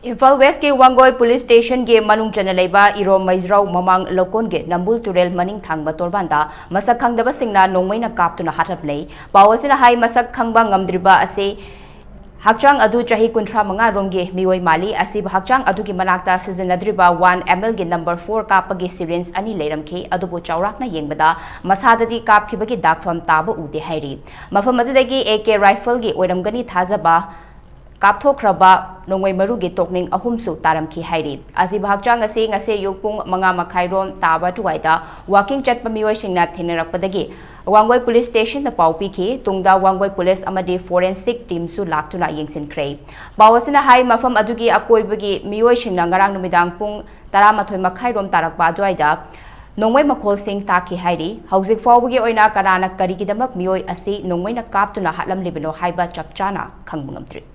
Imphal West के Wangoi Police Station के मनुंग चना लेबा Irom Meijrao Mamang Loukol के नंबुल तुरेल मनिंग थांगबा तोरबांदा sakkhangdaba singna nongmaina kaptuna hatlamle pawasina hai sakkhangba ngamdriba ase hakchang adu chahi kunthra manga romge meeoi mali asib hakchang adu ki manakta sizinadriba 1 ml ge number 4 kapagi syringe ani leiramkhe adubu chawrakna yengbada masadadi kapkhibagi dakfam taba ude hairi mafam adudagi AK rifle ge oiramgani thajaba kapthokraba nongwai maru ge tokning ahumsu taramki hairi asi bhakchang ase ngase yokpung manga makhairom taba tuwaida walking chatpa meeoi singna thenarakpadagi Wangoi Police Station na paupi ki tungda Wangoi Police amadi forensic team su laktuna yengsinkhre bawasina hai mafam adugi akoibagi meeoi singna ngarang numidang pung 12 makhairom tarakba adwaida nongmai makhol sing taki hairi hauzik fawbagi oina karana karigidamak meeoi asi nongmai na kaptuna hatlamle bino haiba chapchana khangbungamtri